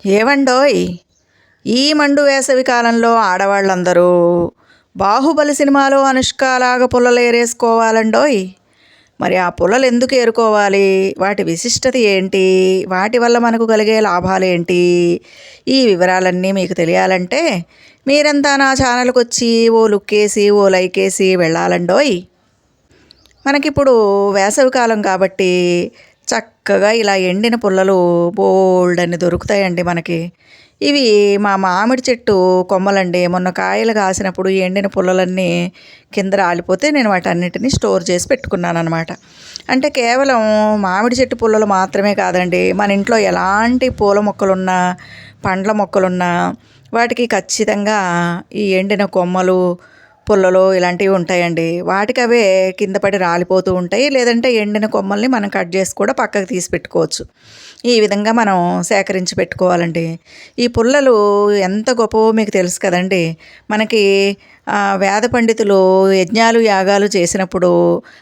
ఏవండోయ్! ఈ మండు వేసవి కాలంలో ఆడవాళ్ళందరూ 'బాహుబలి' సినిమాలో అనుష్కలాగా పుల్లలేరేసుకోవాలండోయ్! మరి ఆ పుల్లలెందుకు ఏరుకోవాలి? వాటి విశిష్టత ఏంటి? వాటి వల్ల మనకు కలిగే లాభాలేంటి? ఈ వివరాలన్నీ మీకు తెలియాలంటే మీరంతా నా ఛానల్‌కొచ్చి ఓ లుక్కేసి, ఓ లైకేసి వెళ్ళాలండోయ్! మనకిప్పుడు వేసవికాలం కాబట్టి చక్కగా ఇలా ఎండిన పుల్లలు బోల్డన్ని దొరుకుతాయండి మనకి. ఇవి మా మామిడి చెట్టు కొమ్మలండి. మొన్న కాయలు కాసినప్పుడు ఈ ఎండిన పుల్లలన్నీ కింద రాలిపోతే నేను వాటన్నిటిని స్టోర్ చేసి పెట్టుకున్నాననమాట. అంటే కేవలం మామిడి చెట్టు పుల్లలు మాత్రమే కాదండి. మన ఇంట్లో ఎలాంటి పూల మొక్కలున్నా, పండ్ల మొక్కలున్నా వాటికి ఖచ్చితంగా ఈ ఎండిన కొమ్మలు, పుల్లలో ఇలాంటివి ఉంటాయండి. వాటికవే కింద పడి రాలిపోతూ ఉంటాయి. లేదంటే ఎండిన కొమ్మల్ని మనం కట్ చేసి కూడా పక్కకు తీసి పెట్టుకోవచ్చు. ఈ విధంగా మనం సేకరించి పెట్టుకోవాలండి. ఈ పుల్లలు ఎంత గొప్పవో మీకు తెలుసు కదండీ! మనకి వేద పండితులు యజ్ఞాలు, యాగాలు చేసినప్పుడు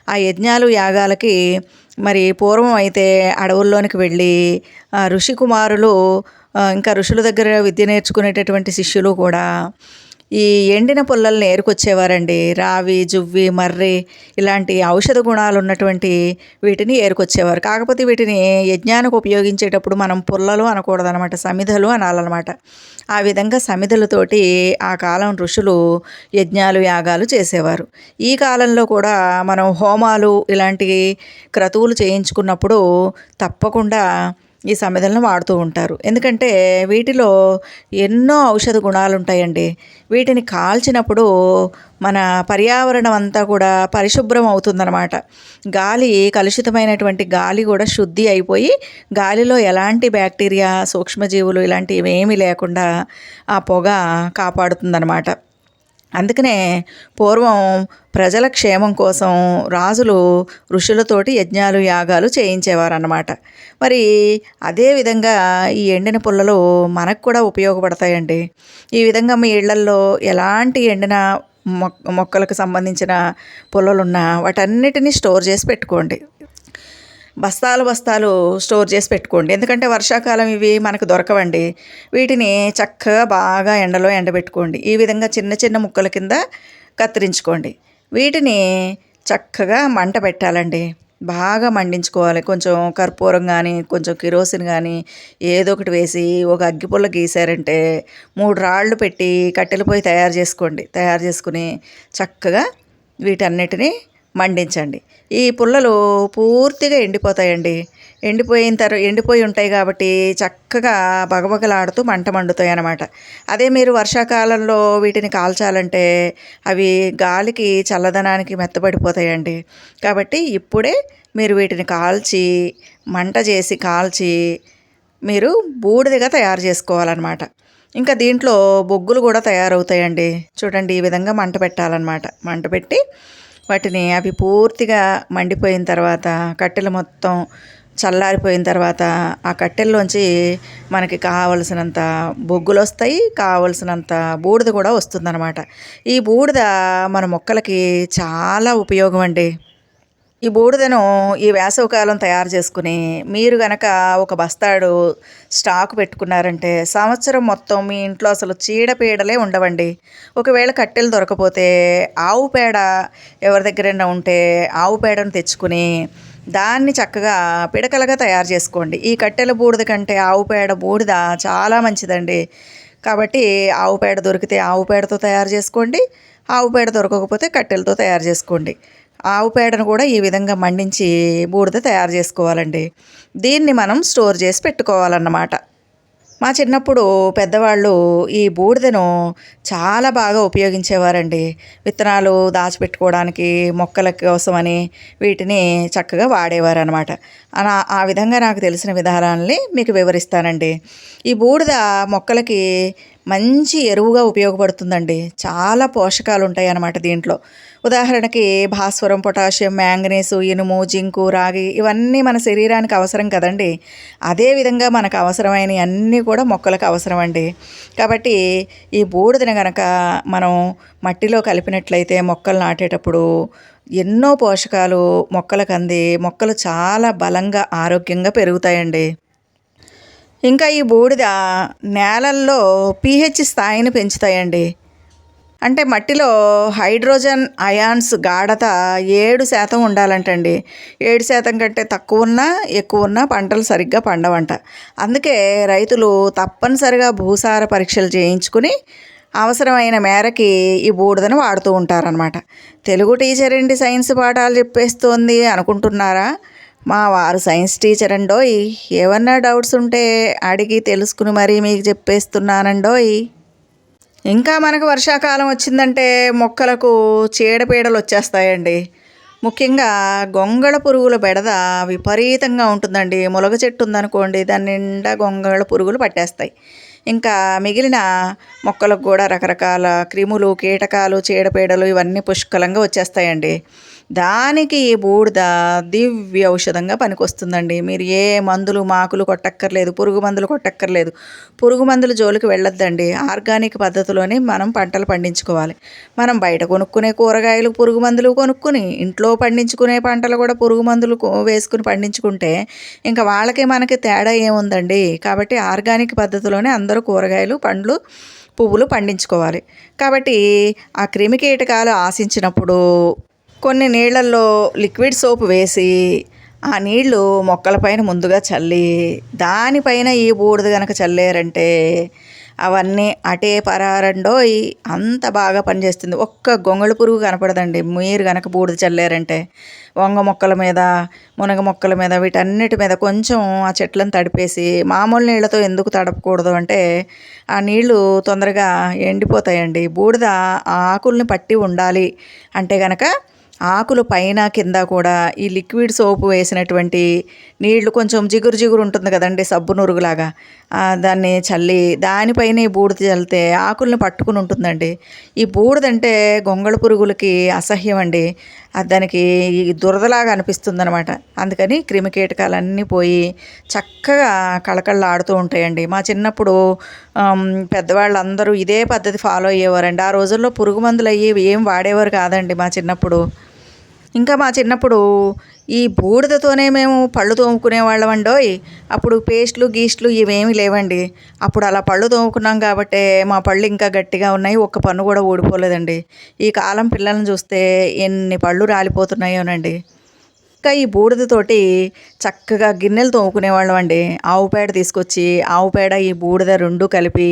ఆ యజ్ఞాలు, యాగాలకి మరి పూర్వం అయితే అడవుల్లోనికి వెళ్ళి ఋషి కుమారులు ఇంకా ఋషుల దగ్గర విద్య నేర్చుకునేటటువంటి శిష్యులు కూడా ఈ ఎండిన పుల్లల్ని ఏరుకొచ్చేవారండి. రావి, జువ్వి, మర్రి ఇలాంటి ఔషధ గుణాలు ఉన్నటువంటి వీటిని ఏరుకొచ్చేవారు. కాకపోతే వీటిని యజ్ఞానికి ఉపయోగించేటప్పుడు మనం పుల్లలు అనకూడదనమాట, సమిధలు అనాలన్నమాట. ఆ విధంగా సమిధలతోటి ఆ కాలం ఋషులు యజ్ఞాలు, యాగాలు చేసేవారు. ఈ కాలంలో కూడా మనం హోమాలు ఇలాంటి క్రతువులు చేయించుకున్నప్పుడు తప్పకుండా ఈ సమిధలను వాడుతూ ఉంటారు. ఎందుకంటే వీటిలో ఎన్నో ఔషధ గుణాలు ఉంటాయండి. వీటిని కాల్చినప్పుడు మన పర్యావరణం అంతా కూడా పరిశుభ్రం అవుతుందన్నమాట. గాలి, కలుషితమైనటువంటి గాలి కూడా శుద్ధి అయిపోయి గాలిలో ఎలాంటి బ్యాక్టీరియా, సూక్ష్మజీవులు ఇలాంటివి ఏమీ లేకుండా ఆ పొగ కాపాడుతుందన్నమాట. అందుకనే పూర్వం ప్రజల క్షేమం కోసం రాజులు ఋషులతోటి యజ్ఞాలు, యాగాలు చేయించేవారన్నమాట. మరి అదేవిధంగా ఈ ఎండిన పుల్లలు మనకు కూడా ఉపయోగపడతాయండి. ఈ విధంగా మీ ఇళ్లల్లో ఎలాంటి ఎండిన మొక్కలకు సంబంధించిన పుల్లలున్నా వాటన్నిటినీ స్టోర్ చేసి పెట్టుకోండి. బస్తాలు బస్తాలు స్టోర్ చేసి పెట్టుకోండి. ఎందుకంటే వర్షాకాలం ఇవి మనకు దొరకవండి. వీటిని చక్కగా బాగా ఎండలో ఎండబెట్టుకోండి. ఈ విధంగా చిన్న చిన్న ముక్కల కింద కత్తిరించుకోండి. వీటిని చక్కగా మంట పెట్టాలండి. బాగా మండించుకోవాలి. కొంచెం కర్పూరం కానీ, కొంచెం కిరోసిన్ కానీ ఏదో ఒకటి వేసి ఒక అగ్గిపుల్ల గీసారంటే 3 రాళ్ళు పెట్టి కట్టెల పొయ్యి తయారు చేసుకోండి. తయారు చేసుకుని చక్కగా వీటన్నిటిని మండించండి. ఈ పుల్లలు పూర్తిగా ఎండిపోతాయండి. ఎండిపోయి ఉంటాయి కాబట్టి చక్కగా బగబగలాడుతూ మంట మండుతాయి అన్నమాట. అదే మీరు వర్షాకాలంలో వీటిని కాల్చాలంటే అవి గాలికి చల్లదనానికి మెత్తబడిపోతాయండి. కాబట్టి ఇప్పుడే మీరు వీటిని మంట చేసి కాల్చి మీరు బూడిదగా తయారు చేసుకోవాలన్నమాట. ఇంకా దీంట్లో బొగ్గులు కూడా తయారవుతాయండి. చూడండి, ఈ విధంగా మంట పెట్టాలన్నమాట. మంట పెట్టి వాటిని అవి పూర్తిగా మండిపోయిన తర్వాత కట్టెలు మొత్తం చల్లారిపోయిన తర్వాత ఆ కట్టెల్లోంచి మనకి కావలసినంత బొగ్గులు వస్తాయి, కావలసినంత బూడిద కూడా వస్తుందన్నమాట. ఈ బూడిద మన మొక్కలకి చాలా ఉపయోగం అండి. ఈ బూడిదను ఈ వేసవికాలం తయారు చేసుకుని మీరు గనక ఒక బస్తాడు స్టాక్ పెట్టుకున్నారంటే సంవత్సరం మొత్తం మీ ఇంట్లో అసలు చీడపీడలే ఉండవండి. ఒకవేళ కట్టెలు దొరకపోతే ఆవు పేడ ఎవరి దగ్గరైనా ఉంటే ఆవు పేడను తెచ్చుకుని దాన్ని చక్కగా పిడకలుగా తయారు చేసుకోండి. ఈ కట్టెల బూడిద కంటే ఆవు పేడ బూడిద చాలా మంచిదండి. కాబట్టి ఆవు పేడ దొరికితే ఆవు పేడతో తయారు చేసుకోండి. ఆవు పేడ దొరకకపోతే కట్టెలతో తయారు చేసుకోండి. ఆవు పేడను కూడా ఈ విధంగా మండించి బూడిద తయారు చేసుకోవాలండి. దీన్ని మనం స్టోర్ చేసి పెట్టుకోవాలన్నమాట. మా చిన్నప్పుడు పెద్దవాళ్ళు ఈ బూడిదను చాలా బాగా ఉపయోగించేవారండి. విత్తనాలు దాచిపెట్టుకోవడానికి, మొక్కల కోసమని వీటిని చక్కగా వాడేవారనమాట. ఆ విధంగా నాకు తెలిసిన విధానాలని మీకు వివరిస్తానండి. ఈ బూడిద మొక్కలకి మంచి ఎరువుగా ఉపయోగపడుతుందండి. చాలా పోషకాలు ఉంటాయి అన్నమాట దీంట్లో. ఉదాహరణకి భాస్వరం, పొటాషియం, మ్యాంగనీసు, ఇనుము, జింకు, రాగి ఇవన్నీ మన శరీరానికి అవసరం కదండి. అదేవిధంగా మనకు అవసరమైనవి అన్నీ కూడా మొక్కలకు అవసరం అండి. కాబట్టి ఈ బూడిదని కనుక మనం మట్టిలో కలిపినట్లయితే మొక్కలు నాటేటప్పుడు ఎన్నో పోషకాలు మొక్కలకు అంది మొక్కలు చాలా బలంగా, ఆరోగ్యంగా పెరుగుతాయండి. ఇంకా ఈ బూడిద నేలల్లో pH స్థాయిని పెంచుతాయండి. అంటే మట్టిలో హైడ్రోజన్ అయాన్స్ గాఢత 7% ఉండాలంటండి. 7% కంటే తక్కువ ఉన్నా ఎక్కువ ఉన్నా పంటలు సరిగ్గా పండవంట. అందుకే రైతులు తప్పనిసరిగా భూసార పరీక్షలు చేయించుకుని అవసరమైన మేరకి ఈ బూడిదను వాడుతూ ఉంటారనమాట. తెలుగు టీచర్ ఏంటి సైన్స్ పాఠాలు చెప్పేస్తోంది అనుకుంటున్నారా? మా వారు సైన్స్ టీచర్ అండోయ్. ఏమన్నా డౌట్స్ ఉంటే అడిగి తెలుసుకుని మరీ మీకు చెప్పేస్తున్నానండోయ్. ఇంకా మనకు వర్షాకాలం వచ్చిందంటే మొక్కలకు చీడపీడలు వచ్చేస్తాయండి. ముఖ్యంగా గొంగళ పురుగుల బెడద విపరీతంగా ఉంటుందండి. ములగ చెట్టు ఉందనుకోండి, దాని నిండా గొంగళ పురుగులు పట్టేస్తాయి. ఇంకా మిగిలిన మొక్కలకు కూడా రకరకాల క్రిములు, కీటకాలు, చీడపీడలు ఇవన్నీ పుష్కలంగా వచ్చేస్తాయండి. దానికి ఈ బూడిద దివ్య ఔషధంగా పనికొస్తుందండి. మీరు ఏ మందులు మాకులు కొట్టక్కర్లేదు, పురుగు మందులు కొట్టక్కర్లేదు. పురుగు మందులు జోలికి వెళ్ళొద్దండి. ఆర్గానిక్ పద్ధతిలోనే మనం పంటలు పండించుకోవాలి. మనం బయట కొనుక్కునే కూరగాయలు పురుగు మందులు కొనుక్కుని ఇంట్లో పండించుకునే పంటలు కూడా పురుగు మందులు వేసుకుని పండించుకుంటే ఇంకా వాళ్ళకి మనకి తేడా ఏముందండి. కాబట్టి ఆర్గానిక్ పద్ధతిలోనే అందరూ కూరగాయలు, పండ్లు, పువ్వులు పండించుకోవాలి. కాబట్టి ఆ క్రిమి కీటకాలు ఆశించినప్పుడు కొన్ని నీళ్ళల్లో లిక్విడ్ సోప్ వేసి ఆ నీళ్లు మొక్కలపైన ముందుగా చల్లి దానిపైన ఈ బూడిద కనుక చల్లారంటే అవన్నీ అటే పరారండోయ్. అంత బాగా పనిచేస్తుంది. ఒక్క గొంగళి పురుగు కనపడదండి మీరు కనుక బూడిద చల్లారంటే. వంగ మొక్కల మీద, మునగ మొక్కల మీద, వీటన్నిటి మీద కొంచెం ఆ చెట్లను తడిపేసి, మామూలు నీళ్ళతో ఎందుకు తడపకూడదు అంటే ఆ నీళ్లు తొందరగా ఎండిపోతాయండి. బూడిద ఆ ఆకుల్ని పట్టి ఉండాలి అంటే కనుక ఆకులు పైన కింద కూడా ఈ లిక్విడ్ సోపు వేసినటువంటి నీళ్లు కొంచెం జిగురు జిగురు ఉంటుంది కదండి, సబ్బు నురుగులాగా, దాన్ని చల్లి దానిపైన ఈ బూడిద చల్లితే ఆకుల్ని పట్టుకుని ఉంటుందండి. ఈ బూడిదంటే గొంగళ పురుగులకి అసహ్యం అండి. దానికి ఈ దురదలాగా అనిపిస్తుంది అనమాట. అందుకని క్రిమికీటకాలన్నీ పోయి చక్కగా కళకళలాడుతూ ఉంటాయండి. మా చిన్నప్పుడు పెద్దవాళ్ళందరూ ఇదే పద్ధతి ఫాలో అయ్యేవారండి. ఆ రోజుల్లో పురుగు మందులు అయ్యి ఏం వాడేవారు కాదండి మా చిన్నప్పుడు. ఇంకా మా చిన్నప్పుడు ఈ బూడిదతోనే మేము పళ్ళు తోముకునేవాళ్ళం అండోయ్. అప్పుడు పేస్ట్లు గీస్ట్లు ఇవేమీ లేవండి. అప్పుడు అలా పళ్ళు తోముకున్నాం కాబట్టే మా పళ్ళు ఇంకా గట్టిగా ఉన్నాయి. ఒక్క పన్ను కూడా ఊడిపోలేదండి. ఈ కాలం పిల్లల్ని చూస్తే ఎన్ని పళ్ళు రాలిపోతున్నాయోనండి. ఇంకా ఈ బూడిదతోటి చక్కగా గిన్నెలు తోముకునేవాళ్ళం అండి. ఆవు పేడ తీసుకొచ్చి ఆవు పేడ ఈ బూడిద రెండు కలిపి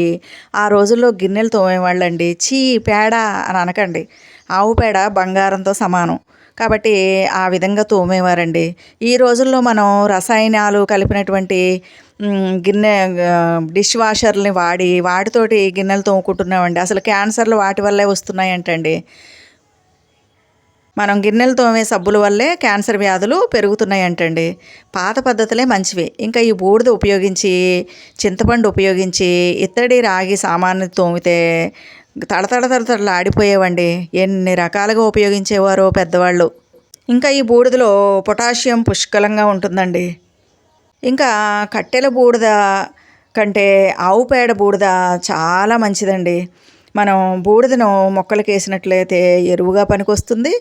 ఆ రోజుల్లో గిన్నెలు తోమేవాళ్ళండి. చీ పేడ అని అనకండి. ఆవు పేడ బంగారంతో సమానం కాబట్టి ఆ విధంగా తోమేవారండి. ఈ రోజుల్లో మనం రసాయనాలు కలిపినటువంటి గిన్నె డిష్ వాషర్ని వాటితోటి గిన్నెలు తోముకుంటున్నామండి. అసలు క్యాన్సర్లు వాటి వల్లే వస్తున్నాయంటండి. మనం గిన్నెలు తోమే సబ్బుల వల్లే క్యాన్సర్ వ్యాధులు పెరుగుతున్నాయంటండి. పాత పద్ధతులే మంచివి. ఇంకా ఈ బూడిద ఉపయోగించి, చింతపండు ఉపయోగించి, ఇత్తడి రాగి సామాన్ని తోమితే తడతడతడతడలు ఆడిపోయేవండి. ఎన్ని రకాలుగా ఉపయోగించేవారో పెద్దవాళ్ళు. ఇంకా ఈ బూడిదలో పొటాషియం పుష్కలంగా ఉంటుందండి. ఇంకా కట్టెల బూడిద కంటే ఆవు పేడ బూడిద చాలా మంచిదండి. మనం బూడిదను మొక్కలకు వేసినట్లయితే ఎరువుగా పనికొస్తుంది.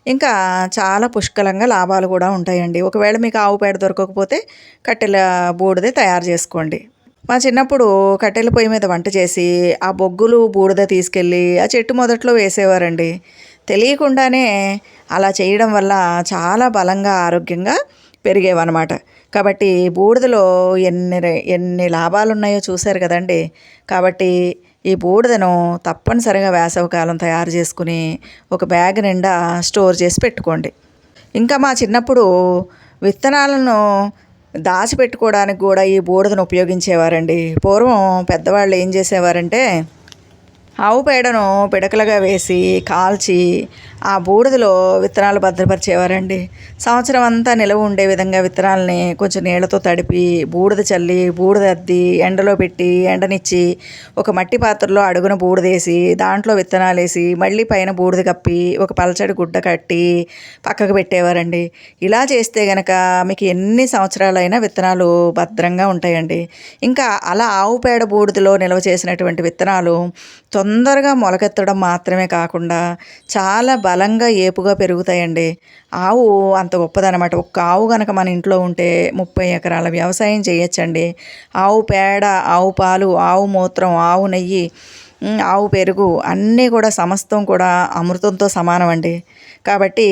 ఇంకా చాలా పుష్కలంగా లాభాలు కూడా ఉంటాయండి. ఒకవేళ మీకు ఆవు పేడ దొరకకపోతే కట్టెల బూడిదే తయారు చేసుకోండి. మా చిన్నప్పుడు కట్టెల పొయ్యి మీద వంట చేసి ఆ బొగ్గులు బూడిద తీసుకెళ్ళి ఆ చెట్టు మొదట్లో వేసేవారండి. తెలియకుండానే అలా చేయడం వల్ల చాలా బలంగా ఆరోగ్యంగా పెరిగేవన్నమాట. కాబట్టి బూడిదలో ఎన్ని లాభాలు ఉన్నాయో చూశారు కదండి. కాబట్టి ఈ బూడిదను తప్పనిసరిగా వేసవికాలం తయారు చేసుకుని ఒక బ్యాగ్ నిండా స్టోర్ చేసి పెట్టుకోండి. ఇంకా మా చిన్నప్పుడు విత్తనాలను దాచిపెట్టుకోవడానికి కూడా ఈ బూడిదను ఉపయోగించేవారండి. పూర్వం పెద్దవాళ్ళు ఏం చేసేవారంటే ఆవు పేడను పిడకలుగా వేసి కాల్చి ఆ బూడిదలో విత్తనాలు భద్రపరిచేవారండి. సంవత్సరం అంతా నిలవ ఉండే విధంగా విత్తనాలని కొంచెం నీళ్లతో తడిపి బూడిద చల్లి బూడిద అద్ది ఎండలో పెట్టి ఎండనిచ్చి ఒక మట్టి పాత్రలో అడుగున బూడిదేసి దాంట్లో విత్తనాలు వేసి మళ్ళీ పైన బూడిద కప్పి ఒక పలచడి గుడ్డ కట్టి పక్కకు పెట్టేవారండి. ఇలా చేస్తే గనక మీకు ఎన్ని సంవత్సరాలైనా విత్తనాలు భద్రంగా ఉంటాయండి. ఇంకా అలా ఆవు పేడ బూడిదలో నిల్వ చేసినటువంటి విత్తనాలు తొందరగా మొలకెత్తడం మాత్రమే కాకుండా చాలా బలంగా ఏపుగా పెరుగుతాయండి. ఆవు అంత గొప్పదనమాట. ఒక్క ఆవు గనక మన ఇంట్లో ఉంటే 30 ఎకరాల వ్యవసాయం చేయొచ్చండి. ఆవు పేడ, ఆవు పాలు, ఆవు మూత్రం, ఆవు నెయ్యి, ఆవు పెరుగు అన్నీ కూడా సమస్తం కూడా అమృతంతో సమానం అండి. కాబట్టి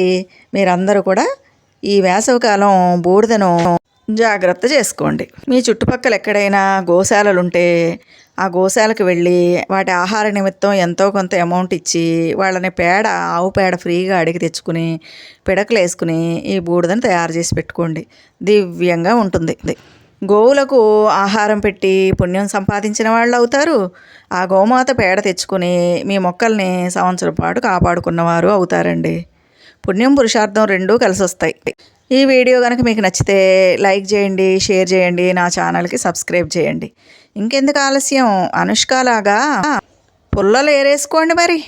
మీరందరూ కూడా ఈ వేసవికాలం బూడిదను జాగ్రత్త చేసుకోండి. మీ చుట్టుపక్కల ఎక్కడైనా గోశాలలుంటే ఆ గోశాలకు వెళ్ళి వాటి ఆహార నిమిత్తం ఎంతో కొంత అమౌంట్ ఇచ్చి వాళ్ళని ఆవు పేడ ఫ్రీగా అడిగి తెచ్చుకుని పిడకలు వేసుకుని ఈ బూడిదని తయారు చేసి పెట్టుకోండి. దివ్యంగా ఉంటుంది. గోవులకు ఆహారం పెట్టి పుణ్యం సంపాదించిన వాళ్ళు అవుతారు. ఆ గోమాత పేడ తెచ్చుకుని మీ మొక్కల్ని సంవత్సరం పాటు కాపాడుకున్నవారు అవుతారండి. పుణ్యం పురుషార్థం రెండూ కలిసి వస్తాయి. ఈ వీడియో కనుక మీకు నచ్చితే లైక్ చేయండి, షేర్ చేయండి, నా ఛానల్కి సబ్స్క్రైబ్ చేయండి. ఇంకెందుకు ఆలస్యం, అనుష్కలాగా పుల్లలు ఏరేసుకోండి మరి.